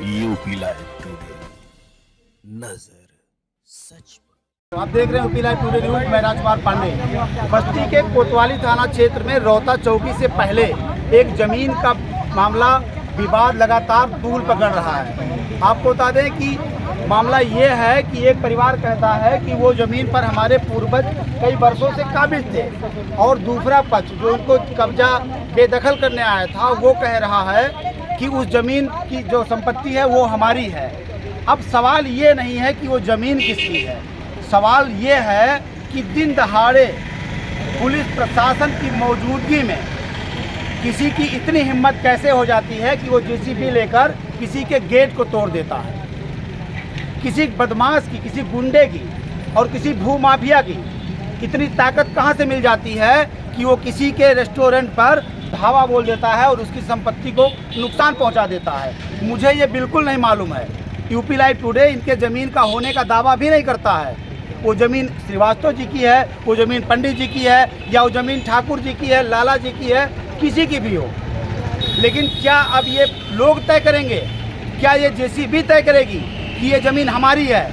UP live today, नजर सच पर। आप देख रहे हैं यूपी लाइव टुडे न्यूज। मैं राजकुमार पांडे। बस्ती के कोतवाली थाना क्षेत्र में रोहता चौकी से पहले एक जमीन का मामला विवाद लगातार तूल पकड़ रहा है। आपको बता दें कि मामला ये है कि एक परिवार कहता है कि वो ज़मीन पर हमारे पूर्वज कई वर्षों से काबिज थे, और दूसरा पक्ष जो उनको कब्जा बेदखल करने आया था वो कह रहा है कि उस ज़मीन की जो संपत्ति है वो हमारी है। अब सवाल ये नहीं है कि वो ज़मीन किसकी है, सवाल ये है कि दिन दहाड़े पुलिस प्रशासन की मौजूदगी में किसी की इतनी हिम्मत कैसे हो जाती है कि वो जेसीबी लेकर किसी के गेट को तोड़ देता है। किसी बदमाश की, किसी गुंडे की और किसी भूमाफिया की इतनी ताकत कहाँ से मिल जाती है कि वो किसी के रेस्टोरेंट पर धावा बोल देता है और उसकी संपत्ति को नुकसान पहुंचा देता है। मुझे ये बिल्कुल नहीं मालूम है। यूपी लाइव टुडे इनके ज़मीन का होने का दावा भी नहीं करता है। वो ज़मीन श्रीवास्तव जी की है, वो ज़मीन पंडित जी की है, या वो ज़मीन ठाकुर जी की है, लाला जी की है, किसी की भी हो। लेकिन क्या अब ये लोग तय करेंगे, क्या ये जेसीबी तय करेगी कि ये ज़मीन हमारी है?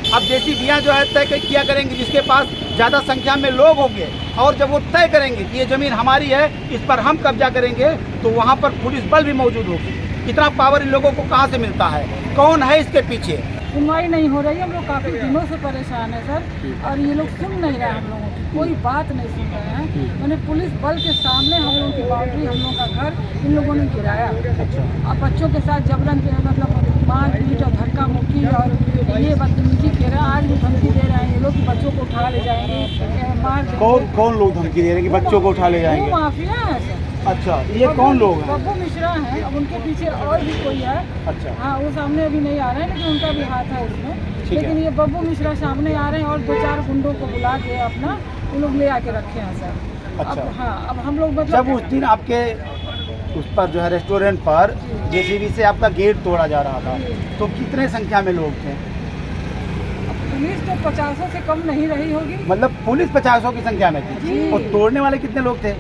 अब जेसीबियाँ जो है तय किया करेंगे जिसके पास ज़्यादा संख्या में लोग होंगे, और जब वो तय करेंगे कि ये ज़मीन हमारी है, इस पर हम कब्जा करेंगे, तो वहाँ पर पुलिस बल भी मौजूद होगी। इतना पावर इन लोगों को कहाँ से मिलता है? कौन है इसके पीछे? सुनवाई नहीं हो रही है। हम लोग काफ़ी दिनों से परेशान है सर, और ये लोग सुन नहीं रहे, हम लोगों की कोई बात नहीं सुन रहे हैं। मैंने पुलिस बल के सामने हम लोगों की बाउंड्री, हम लोगों का घर इन लोगों ने गिराया। और बच्चों के साथ जबरन मतलब मारपीट और धक्का मुक्की और ये बदतमीजी कह रहे हैं। आज भी धमकी दे रहे हैं ये लोग कि बच्चों को उठा ले जाएंगे, मार देंगे। कौन लोग धमकी दे रहे हैं कि बच्चों को उठा ले जाएंगे? माफिया है सर। अच्छा, ये कौन लोग हैं? बब्बू मिश्रा है, अब उनके पीछे और भी कोई है। अच्छा, हाँ, वो सामने अभी नहीं आ रहे हैं, लेकिन उनका भी हाथ है उसमें। लेकिन ये बब्बू मिश्रा सामने आ रहे हैं और 2-4 गुंडों को बुला के अपना वो लोग ले आके रखे हैं सर। अच्छा। अब हाँ, अब हम लोग मतलब जब उस दिन आपके उस पर जो है रेस्टोरेंट पर जेसीबी से आपका गेट तोड़ा जा रहा था, तो कितने संख्या में लोग थे? पुलिस तो 50 से कम नहीं रही होगी। मतलब पुलिस 50 की संख्या में थी, जी। और तोड़ने वाले कितने लोग थे?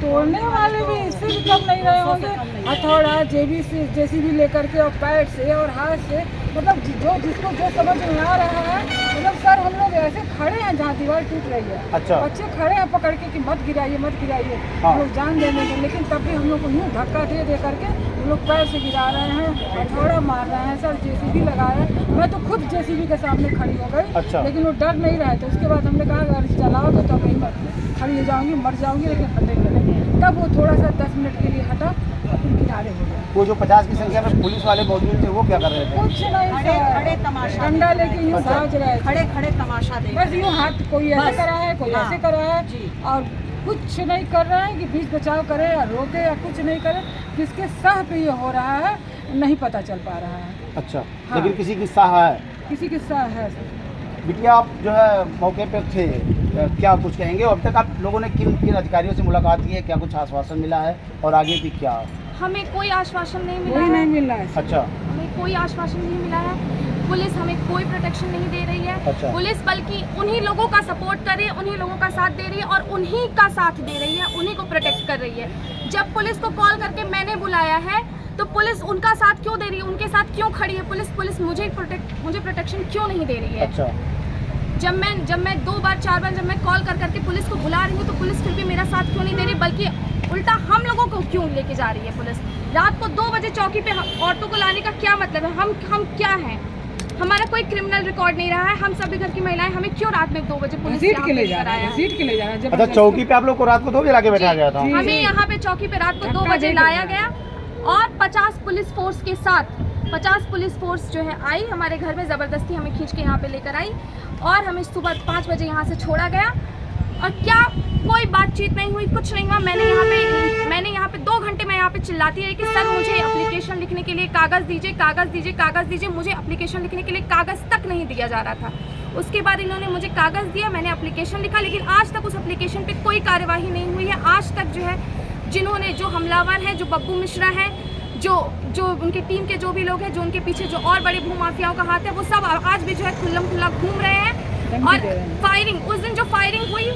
तोड़ने वाले भी इससे भी कम नहीं रहे होंगे। हथौड़ा जेसीबी लेकर के और पैर से और हाथ से, मतलब जो जिसको जो समझ में आ रहा है। मतलब सर हम लोग ऐसे खड़े हैं जहाँ दीवार टूट रही है। अच्छा। बच्चे खड़े हैं पकड़ के कि मत गिराइए मत गिराइए। हाँ। हम लोग जान दे देंगे, लेकिन तब भी हम लोग को यूँ धक्का दे करके हम लोग पैर से गिरा रहे हैं, हथौड़ा मार रहे हैं सर, जेसीबी लगाए। मैं तो खुद जेसीबी के सामने खड़ी हो गई। अच्छा। लेकिन वो डर नहीं रहे थे। उसके बाद हमने कहा अगर चलाओगे तो नहीं खड़ी हो जाऊँगी, मर जाऊँगी, लेकिन हटेंगे नहीं। तब वो थोड़ा सा 10 मिनट के लिए हटा, फिर किनारे हो गया। वो जो 50 की संख्या में पुलिस वाले मौजूद थे वो क्या कर रहे थे? कुछ नहीं, खड़े तमाशा डंडा लेके यूँ भाज रहे थे। खड़े तमाशा देख बस यूँ हाथ, कोई ऐसे करा है, कोई ऐसे करा है, और कुछ नहीं कर रहा है कि बीच बचाव करे या रोके या कुछ नहीं करे। किसके सह पे ये हो रहा है नहीं पता चल पा रहा है। अच्छा। हाँ। लेकिन किसी की साह है? किसी के सह है। बिटिया, आप जो है मौके पर थे, क्या कुछ कहेंगे? अब तक आप लोगों ने किन किन अधिकारियों से मुलाकात की है? क्या कुछ आश्वासन मिला है, और आगे भी क्या? हमें कोई आश्वासन नहीं मिला कोई है। नहीं मिल रहा है। अच्छा। हमें कोई आश्वासन नहीं मिला है। पुलिस हमें कोई प्रोटेक्शन नहीं दे रही है। अच्छा। पुलिस बल्कि उन्हीं लोगों का सपोर्ट कर रही है, उन्हीं लोगों का साथ दे रही है और उन्हीं का साथ दे रही है, उन्हीं को प्रोटेक्ट कर रही है। जब पुलिस को कॉल करके मैंने बुलाया है तो पुलिस उनका साथ क्यों दे रही है, उनके साथ क्यों खड़ी है? पुलिस मुझे प्रोटेक्शन क्यों नहीं दे रही है? अच्छा। जब मैं 2 बार 4 बार जब मैं कॉल करके पुलिस को बुला रही हूँ तो पुलिस फिर भी मेरा साथ क्यों नहीं दे रही, बल्कि उल्टा हम लोगों को क्यों लेके जा रही है पुलिस? रात को 2 बजे चौकी पे औरतों को लाने का क्या मतलब है? हम क्या हैं? हमारा कोई क्रिमिनल रिकॉर्ड नहीं रहा है। हम सभी घर की महिलाएं, हमें क्यों रात में 2 बजे पुलिस सीट के ले जा रहा है, सीट के ले जा रहा है। अच्छा, चौकी पे आप लोग को रात को 2 बजे लाके बैठा गया था? हमें यहाँ पे चौकी पे रात को 2 बजे लाया गया, और 50 पुलिस फोर्स के साथ 50 पुलिस फोर्स जो है आई हमारे घर में, ज़बरदस्ती हमें खींच के यहाँ पे लेकर आई, और हमें सुबह 5 बजे यहाँ से छोड़ा गया। और क्या कोई बातचीत नहीं हुई, कुछ नहीं हुआ। मैंने यहाँ पे 2 घंटे मैं यहाँ पे चिल्लाती रही कि सर मुझे एप्लीकेशन लिखने के लिए कागज़ दीजिए, कागज़ दीजिए, कागज़ दीजिए। मुझे एप्लीकेशन लिखने के लिए कागज़ तक नहीं दिया जा रहा था। उसके बाद इन्होंने मुझे कागज़ दिया, मैंने एप्लीकेशन लिखा, लेकिन आज तक उस एप्लीकेशन पर कोई कार्यवाही नहीं हुई है। आज तक जो है जिन्होंने, जो हमलावर हैं, जो बब्बू मिश्रा हैं, जो उनके टीम के जो भी लोग हैं, जो उनके पीछे जो और बड़े भूमाफियाओं का हाथ है, वो सब आज भी जो है खुल्लम खुल्ला घूम रहे हैं। और फायरिंग, उस दिन जो फायरिंग हुई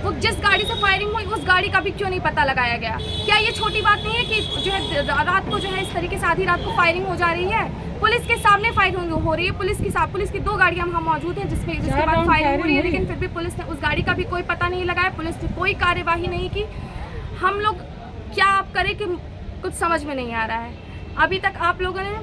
वो जिस गाड़ी से फायरिंग हुई उस गाड़ी का भी क्यों नहीं पता लगाया गया? क्या ये छोटी बात नहीं है कि जो है रात को जो है इस तरीके से आधी रात को फायरिंग हो जा रही है, पुलिस के सामने फायरिंग हो रही है, पुलिस की 2 गाड़ियां वहाँ मौजूद हैं जिसके बाद फायरिंग हो रही है, लेकिन फिर भी पुलिस ने उस गाड़ी का भी कोई पता नहीं लगाया, पुलिस ने कोई कार्यवाही नहीं की। हम लोग क्या आप करें कि कुछ समझ में नहीं आ रहा है। अभी तक आप लोगों ने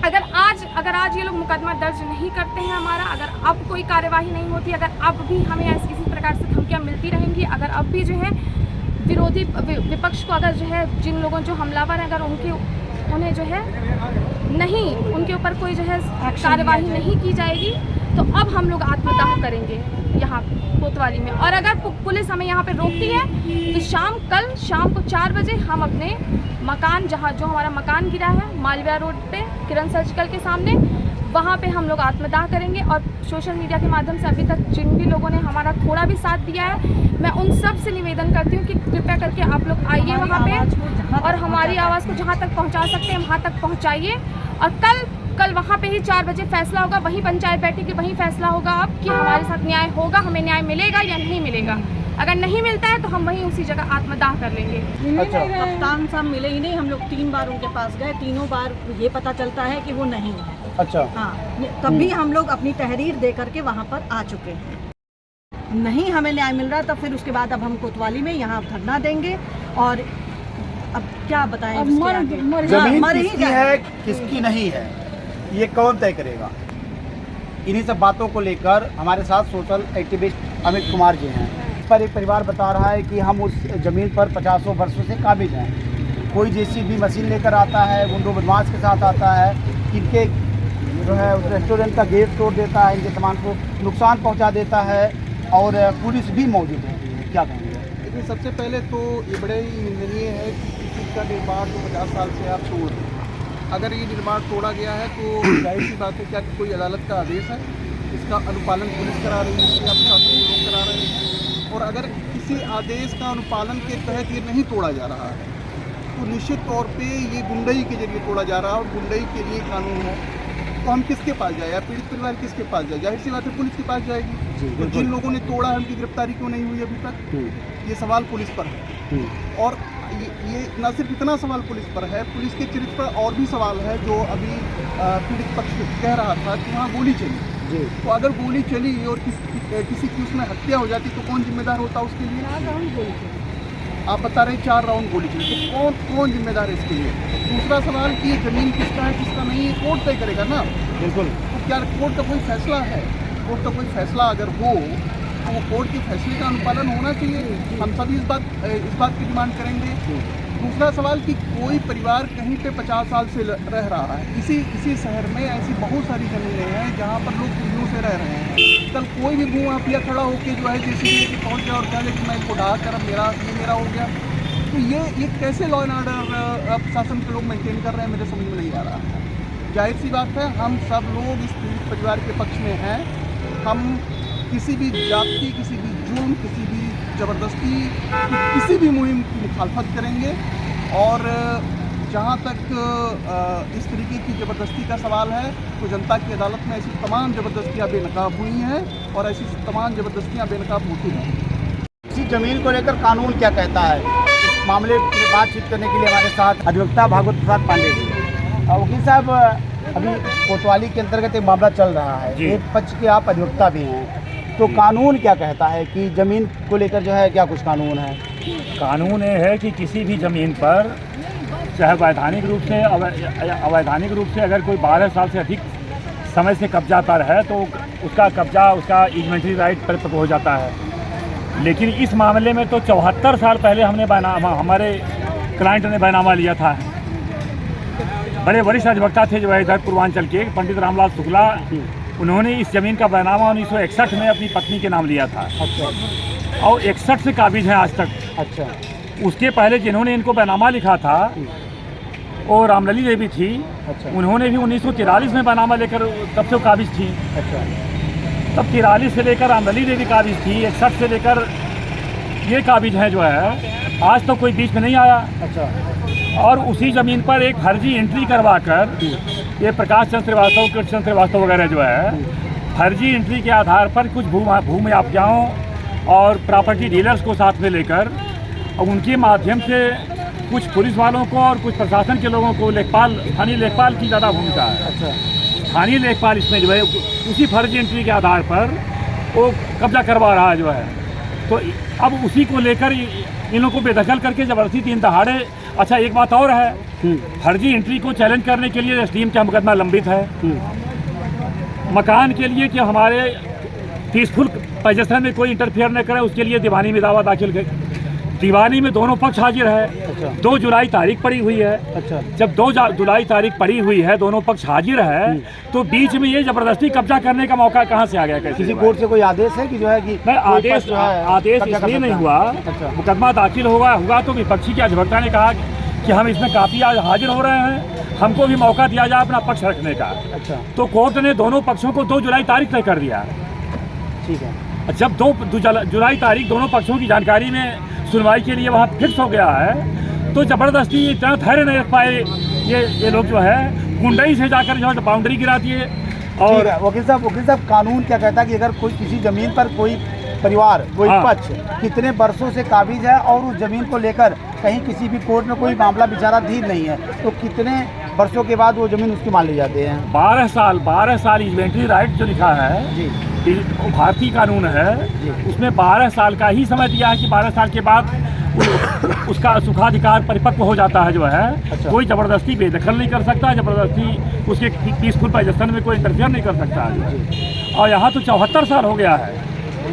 अगर आज ये लोग मुकदमा दर्ज नहीं करते हैं हमारा, अगर अब कोई कार्यवाही नहीं होती, अगर अब भी हमें इसी प्रकार से धमकियाँ मिलती रहेंगी, अगर अब भी जो है विरोधी विपक्ष को अगर जो है जिन लोगों जो हमलावर हैं अगर उन्हें जो है नहीं उनके ऊपर कोई जो है कार्यवाही नहीं की जाएगी, तो अब हम लोग आत्मदाह करेंगे यहाँ कोतवाली में। और अगर पुलिस हमें यहाँ पे रोकती है तो कल शाम को 4 बजे हम अपने मकान जो हमारा मकान गिरा है मालविया रोड पे किरण सर्जिकल के सामने, वहाँ पे हम लोग आत्मदाह करेंगे। और सोशल मीडिया के माध्यम से अभी तक जिन भी लोगों ने हमारा थोड़ा भी साथ दिया है, मैं उन सब से निवेदन करती हूँ कि कृपया करके आप लोग आइए वहाँ पे और हमारी आवाज़ को जहाँ तक पहुँचा सकते हैं वहाँ तक पहुँचाइए। और कल वहाँ पे ही 4 बजे फैसला होगा, वहीं पंचायत बैठेगी, वहीं फैसला होगा अब कि हमारे साथ न्याय होगा, हमें न्याय मिलेगा या नहीं मिलेगा। अगर नहीं मिलता है तो हम वहीं उसी जगह आत्मदाह कर लेंगे। अच्छा, कप्तान साहब मिले ही नहीं, हम लोग 3 बार उनके पास गए, तीनों बार ये पता चलता है कि वो नहीं है। अच्छा, हाँ, तब भी हम लोग अपनी तहरीर दे करके वहाँ पर आ चुके हैं, नहीं हमें न्याय मिल रहा। तब फिर उसके बाद अब हम कोतवाली में यहाँ धरना देंगे और अब क्या बताएं इसके आगे। जमीन मर ही किसकी जाए। है किसकी नहीं है ये कौन तय करेगा? इन्हीं सब बातों को लेकर हमारे साथ सोशल एक्टिविस्ट अमित कुमार जी हैं। इस पर एक परिवार बता रहा है कि हम उस ज़मीन पर 50 वर्षों से काबिज हैं। कोई जेसीबी मशीन लेकर आता है, गुंडों बदमाश के साथ आता है, इनके जो है रेस्टोरेंट का गेट तोड़ देता है, इनके सामान को नुकसान पहुंचा देता है और पुलिस भी मौजूद है। क्या कहेंगे? लेकिन सबसे पहले तो ये बड़े ही निंदनीय है कि किसी का निर्माण जो 50 साल से आप तोड़ दें। अगर ये निर्माण तोड़ा गया है तो जाहिर सी बात है क्या कोई अदालत का आदेश है, इसका अनुपालन पुलिस करा रही है या प्रशासन लोग करा रहे हैं। और अगर किसी आदेश का अनुपालन के तहत ये नहीं तोड़ा जा रहा है तो निश्चित तौर पे ये गुंडई के जरिए तोड़ा जा रहा है और गुंडई के लिए कानून है। तो हम किसके पास जाए या पीड़ित परिवार किसके पास जाए? जाहिर सी बात है पुलिस के पास जाएगी। तो जिन लोगों ने तोड़ा है उनकी गिरफ्तारी क्यों नहीं हुई अभी तक? ये सवाल पुलिस पर है। और ये न सिर्फ इतना सवाल पुलिस पर है, पुलिस के चरित्र पर और भी सवाल है। जो अभी पीड़ित पक्ष कह रहा था कि वहाँ गोली चली, तो अगर गोली चली और किसी की उसमें हत्या हो जाती तो कौन जिम्मेदार होता उसके लिए? आप बता रहे हैं 4 राउंड गोली चली, तो कौन जिम्मेदार है इसके लिए? दूसरा सवाल कि ये ज़मीन किसका है किसका नहीं, ये कोर्ट तय करेगा ना। बिल्कुल। तो क्या कोर्ट का कोई फैसला है? कोर्ट का कोई फैसला अगर हो तो वो कोर्ट के फैसले का अनुपालन होना चाहिए। हम सभी इस बात की डिमांड करेंगे। दूसरा सवाल कि कोई परिवार कहीं पे 50 साल से रह रहा है, इसी शहर में ऐसी बहुत सारी ज़मीनें हैं जहाँ पर लोग पीढ़ियों से रह रहे हैं। कल कोई भी भू माफिया खड़ा होकर जो है जेसीबी लेके पहुँच गया और कह दे कि मैं इसको ढहा कर अब मेरा हो गया, तो ये कैसे लॉ एंड ऑर्डर प्रशासन के लोग मेंटेन कर रहे हैं? मेरे समझ में नहीं आ रहा है। जाहिर सी बात है हम सब लोग इस पीड़ित परिवार के पक्ष में हैं। हम किसी भी जाति, किसी भी जुर्म, किसी भी ज़बरदस्ती, किसी भी मुहिम की मुखालफत करेंगे। और जहाँ तक इस तरीके की ज़बरदस्ती का सवाल है तो जनता की अदालत में ऐसी तमाम ज़बरदस्तियाँ बेनकाब हुई हैं और ऐसी तमाम ज़बरदस्तियाँ बेनकाब होती हैं। इसी जमीन को लेकर कानून क्या कहता है, इस मामले में बातचीत करने के लिए हमारे साथ अधिवक्ता भागवत प्रसाद पांडे जी। वकील साहब, अभी कोतवाली के अंतर्गत एक मामला चल रहा है, एक पक्ष के आप अधिवक्ता भी हैं, तो कानून क्या कहता है कि ज़मीन को लेकर जो है क्या कुछ कानून है? कानून ये है कि किसी भी ज़मीन पर चाहे वैधानिक रूप से अवैधानिक रूप से अगर कोई 12 साल से अधिक समय से कब्जा पर है तो उसका कब्जा उसका इजमेंटरी राइट पर हो जाता है। लेकिन इस मामले में तो 74 साल पहले हमारे क्लाइंट ने बैनामा लिया था। बड़े वरिष्ठ अधिवक्ता थे जो है इधर पूर्वांचल के पंडित रामलाल शुक्ला, उन्होंने इस ज़मीन का बैनामा 1961 में अपनी पत्नी के नाम लिया था। अच्छा। और 61 से काबिज हैं आज तक। अच्छा। उसके पहले जिन्होंने इनको बैनामा लिखा था वो रामलली देवी थी। अच्छा। उन्होंने भी 1943 में बैनामा लेकर तब से वो काबिज थी। अच्छा। तब 43 से लेकर रामलली देवी काबिज थी, 61 से लेकर ये काबिज हैं जो है, आज तो कोई बीच में नहीं आया। अच्छा। और उसी ज़मीन पर एक फर्जी एंट्री करवा कर ये प्रकाश चंद्र श्रीवास्तव, कृष्ण श्रीवास्तव वगैरह जो है फर्जी एंट्री के आधार पर कुछ भूमाफियाओं और प्रॉपर्टी डीलर्स को साथ में लेकर और उनके माध्यम से कुछ पुलिस वालों को और कुछ प्रशासन के लोगों को लेखपाल, स्थानीय लेखपाल की ज़्यादा भूमिका है। अच्छा, स्थानीय लेखपाल इसमें जो है उसी फर्जी एंट्री के आधार पर वो कब्जा करवा रहा है जो है। तो अब उसी को लेकर इन लोगों को बेदखल करके ज़बरदस्ती 3 दहाड़े। अच्छा, एक बात और है, फर्जी एंट्री को चैलेंज करने के लिए एसडीएम का मुकदमा लंबित है। मकान के लिए कि हमारे पीसफुल पोजेशन में कोई इंटरफेयर न करे, उसके लिए दीवानी में दावा दाखिल कर। दीवानी में दोनों पक्ष हाजिर है। अच्छा। 2 जुलाई तारीख पड़ी हुई है। अच्छा, जब 2 जुलाई तारीख पड़ी हुई है, दोनों पक्ष हाजिर है, तो बीच में ये जबरदस्ती कब्जा करने का मौका कहाँ से आ गया? कैसे? किसी कोर्ट से कोई आदेश है कि जो है कि नहीं, आदेश कब्जा कर इसलिए सकता नहीं है? हुआ। अच्छा। मुकदमा दाखिल हुआ तो विपक्षी के अधिवक्ता ने कहा कि हम इसमें काफ़ी आज हाजिर हो रहे हैं, हमको भी मौका दिया जाए अपना पक्ष रखने का। अच्छा, तो कोर्ट ने दोनों पक्षों को 2 जुलाई तारीख तय कर दिया। ठीक है। जब 2 जुलाई तारीख दोनों पक्षों की जानकारी में सुनवाई के लिए वहाँ फिक्स हो गया है, तो ज़बरदस्ती इतना धैर्य नहीं रख पाए ये लोग जो है गुंडई से जाकर जो है बाउंड्री गिरा दिए। और वकील साहब कानून क्या कहता है कि अगर कोई किसी जमीन पर कोई परिवार, कोई हाँ। पक्ष कितने वर्षों से काबिज है और उस जमीन को लेकर कहीं किसी भी कोर्ट में कोई मामला विचाराधीन नहीं है, तो कितने वर्षों के बाद वो जमीन उसकी मान ली जाती है? 12 साल इन्वेंट्री राइट जो लिखा है जी, भारतीय कानून है, उसमें 12 साल का ही समय दिया है कि 12 साल के बाद उसका सुखाधिकार परिपक्व हो जाता है जो है। अच्छा। कोई ज़बरदस्ती बेदखल नहीं कर सकता, ज़बरदस्ती उसके पीसफुल पोजेशन में कोई इंटरफेयर नहीं कर सकता है। और यहाँ तो 74 साल हो गया है।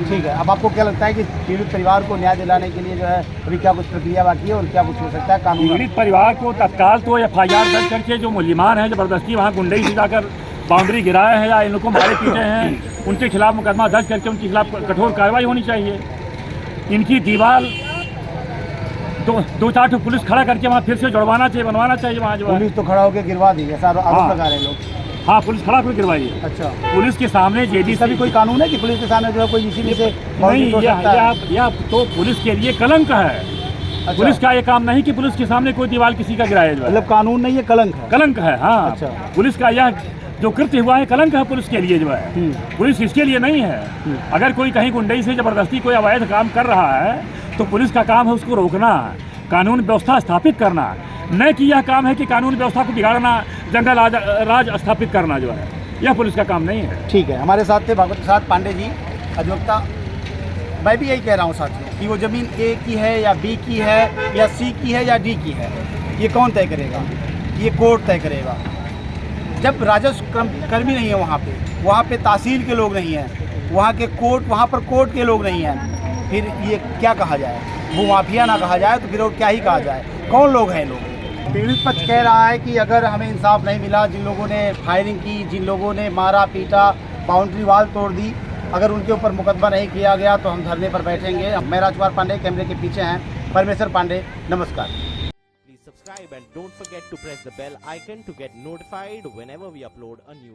ठीक है। अब आपको क्या लगता है कि पीड़ित परिवार को न्याय दिलाने के लिए जो है अभी क्या कुछ प्रक्रिया बाकी है और क्या कुछ हो सकता है कानून? पीड़ित परिवार को तत्काल तो FIR दर्ज करके जो मुल्जिमान है ज़बरदस्ती वहाँ गुंडई से जाकर बाउंड्री गिराए हैं या इन लोगों को मारे पीटे हैं, उनके खिलाफ मुकदमा दर्ज करके उनके खिलाफ कठोर कार्रवाई होनी चाहिए। इनकी दीवार 2-4 पुलिस खड़ा करके वहाँ फिर से जुड़वाना चाहिए, बनवाना चाहिए वहाँ जो है। पुलिस तो खड़ा होकर गिरवा दी, ऐसा आरोप लगा रहे लोग। हाँ, पुलिस खड़ा करके गिरवाई है। अच्छा, पुलिस के सामने JD ऐसा भी कोई कानून है कि पुलिस के सामने जो है कोई इसी से नहीं, यह तो पुलिस के लिए कलंक है। अच्छा। पुलिस का ये काम नहीं कि पुलिस के सामने कोई दीवार किसी का गिराया जाए। मतलब कानून नहीं है, कलंक है। कलंक है, हाँ। अच्छा। पुलिस का यह जो कृत्य हुआ है कलंक है पुलिस के लिए जो है। पुलिस इसके लिए नहीं है। अगर कोई कहीं गुंडई से जबरदस्ती कोई अवैध काम कर रहा है तो पुलिस का काम है उसको रोकना, कानून व्यवस्था स्थापित करना, न कि यह काम है कि कानून व्यवस्था को बिगाड़ना, जंगल राज स्थापित करना जो है, यह पुलिस का काम नहीं है। ठीक है। हमारे साथ थे भगवत प्रसाद पांडे जी, अधिवक्ता। मैं भी यही कह रहा हूँ साथियों कि वो ज़मीन A की है या B की है या C की है या D की है, ये कौन तय करेगा? ये कोर्ट तय करेगा। जब राजस्व कर्मी नहीं है वहाँ पे तहसील के लोग नहीं हैं, वहाँ पर कोर्ट के लोग नहीं हैं, फिर ये क्या कहा जाए? वो माफिया ना कहा जाए तो फिर और क्या ही कहा जाए? कौन लोग हैं लोग? पीड़ित पक्ष कह रहा है कि अगर हमें इंसाफ नहीं मिला, जिन लोगों ने फायरिंग की, जिन लोगों ने मारा पीटा, बाउंड्री वाल तोड़ दी, अगर उनके ऊपर मुकदमा नहीं किया गया तो हम धरने पर बैठेंगे। मैं राजकुमार पांडे, कैमरे के पीछे हैं परमेश्वर पांडे। नमस्कार। Please subscribe and don't forget to press the bell icon to get notified whenever we upload a new